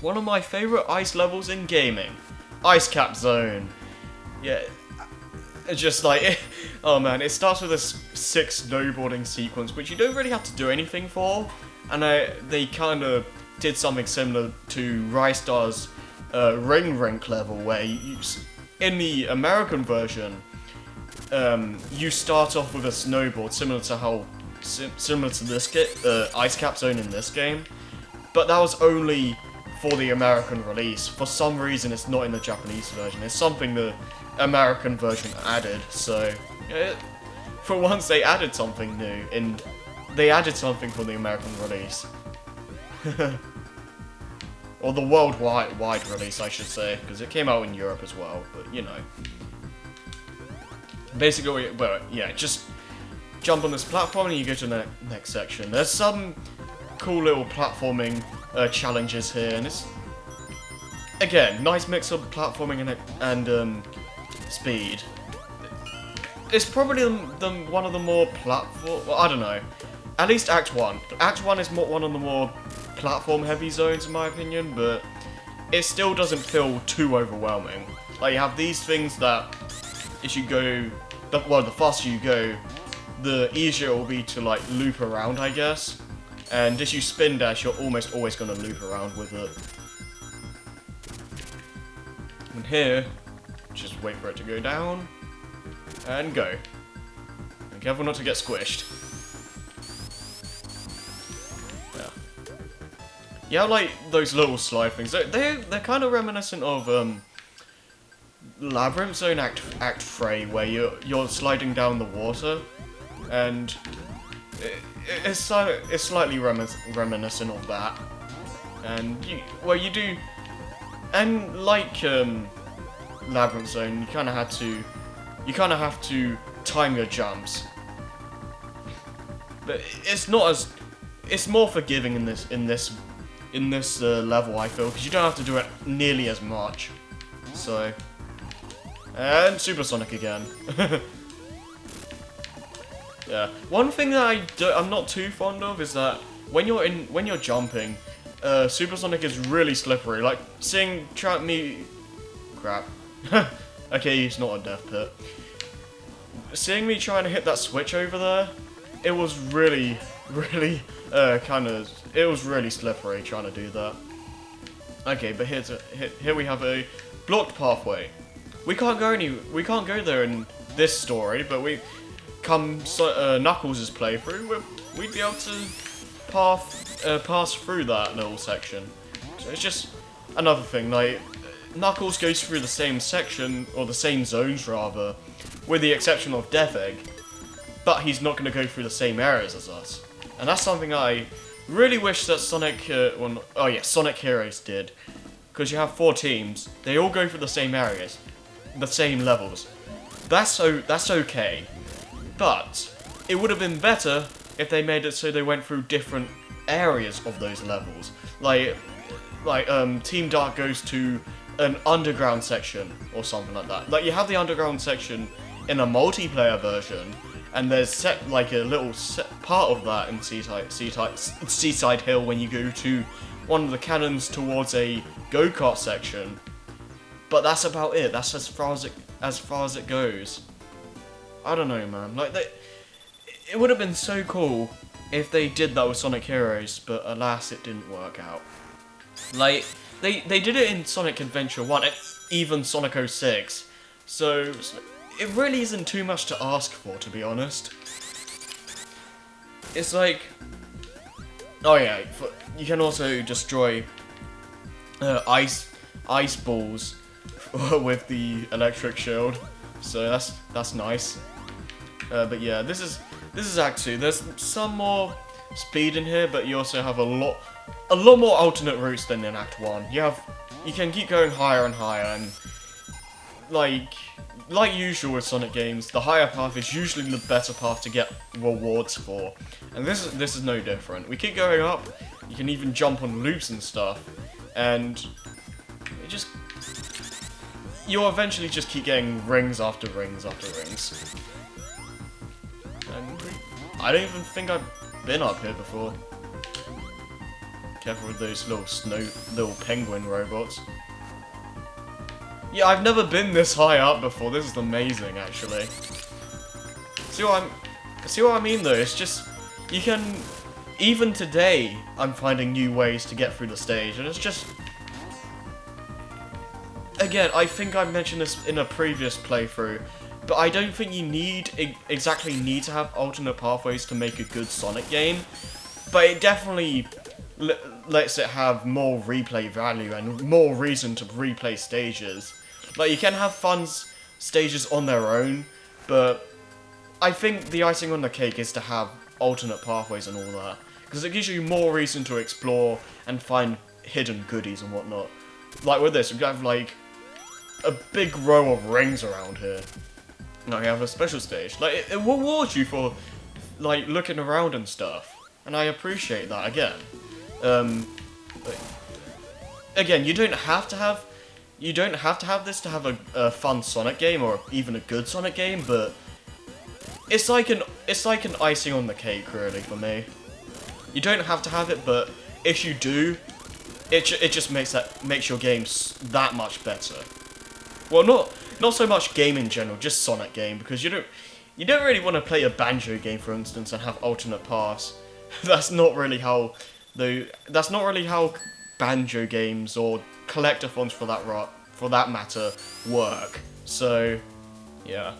One of my favourite ice levels in gaming. Ice Cap Zone. Yeah, it's just like, oh man, it starts with a sick snowboarding sequence, which you don't really have to do anything for. And they kind of did something similar to Rystar's Ring Rink level, where in the American version, you start off with a snowboard, similar to this Ice Cap Zone in this game. But that was only for the American release. For some reason, it's not in the Japanese version. It's something the American version added. So, for once, they added something new, and they added something for the American release. Or the worldwide release, I should say, because it came out in Europe as well. But you know, basically, well, yeah, just jump on this platform and you go to the next section. There's some cool little platforming challenges here, and it's again nice mix of platforming and speed. It's probably one of the more platform. Well, I don't know. At least Act 1. Act 1 is one of the more platform-heavy zones, in my opinion, but it still doesn't feel too overwhelming. Like, you have these things that, as you go, the faster you go, the easier it will be to, like, loop around, I guess. And as you spin dash, you're almost always going to loop around with it. And here, just wait for it to go down, and go. Be careful not to get squished. Yeah, like those little slide things. They're kind of reminiscent of Labyrinth Zone Act 3, where you're sliding down the water, and it's slightly reminiscent of that. And you do, and like Labyrinth Zone, you kind of have to time your jumps. But it's more forgiving in this level, I feel, because you don't have to do it nearly as much. So, and Supersonic again. Yeah. One thing that I'm not too fond of is that when you're jumping, Supersonic is really slippery. Like crap. Okay, it's not a death pit. Seeing me trying to hit that switch over there, it was really it was really slippery trying to do that. Okay, but here we have a blocked pathway. We can't go there in this story, but Knuckles' playthrough, we'd be able to pass through that little section. So it's just another thing, like, Knuckles goes through the same section, or the same zones rather, with the exception of Death Egg, but he's not going to go through the same areas as us. And that's something I really wish that Sonic Heroes did. Because you have 4 teams, they all go through the same areas, the same levels. That's okay. But it would have been better if they made it so they went through different areas of those levels. Like Team Dark goes to an underground section or something like that. Like, you have the underground section in a multiplayer version, and there's like a little part of that in Seaside Hill when you go to one of the cannons towards a go-kart section. But that's about it. That's as far as it goes. I don't know, man. Like, it would have been so cool if they did that with Sonic Heroes, but alas, it didn't work out. Like, they did it in Sonic Adventure 1, even Sonic 06. So it really isn't too much to ask for, to be honest. It's like, oh yeah, you can also destroy ice balls with the electric shield, so that's nice. But yeah, this is Act 2. There's some more speed in here, but you also have a lot more alternate routes than in Act 1. You can keep going higher and higher, and like usual with Sonic games, the higher path is usually the better path to get rewards for. And this is no different. We keep going up, you can even jump on loops and stuff, and you'll eventually just keep getting rings after rings after rings. And I don't even think I've been up here before. Careful with those little penguin robots. Yeah, I've never been this high up before. This is amazing, actually. See what I mean, though? It's just, you can, even today, I'm finding new ways to get through the stage, and it's just, again, I think I mentioned this in a previous playthrough, but I don't think you exactly need to have alternate pathways to make a good Sonic game, but it definitely lets it have more replay value and more reason to replay stages. Like, you can have fun stages on their own, but I think the icing on the cake is to have alternate pathways and all that, because it gives you more reason to explore and find hidden goodies and whatnot. Like with this, we have like a big row of rings around here. Now we have a special stage. Like, it rewards you for like looking around and stuff, and I appreciate that again. Again, you don't have to have this to have a fun Sonic game or even a good Sonic game, but it's like an icing on the cake, really, for me. You don't have to have it, but if you do, it just makes your game that much better. Well, not so much game in general, just Sonic game, because you don't really want to play a Banjo game, for instance, and have alternate paths. That's not really how Banjo games or collectathons for that matter work. So, yeah.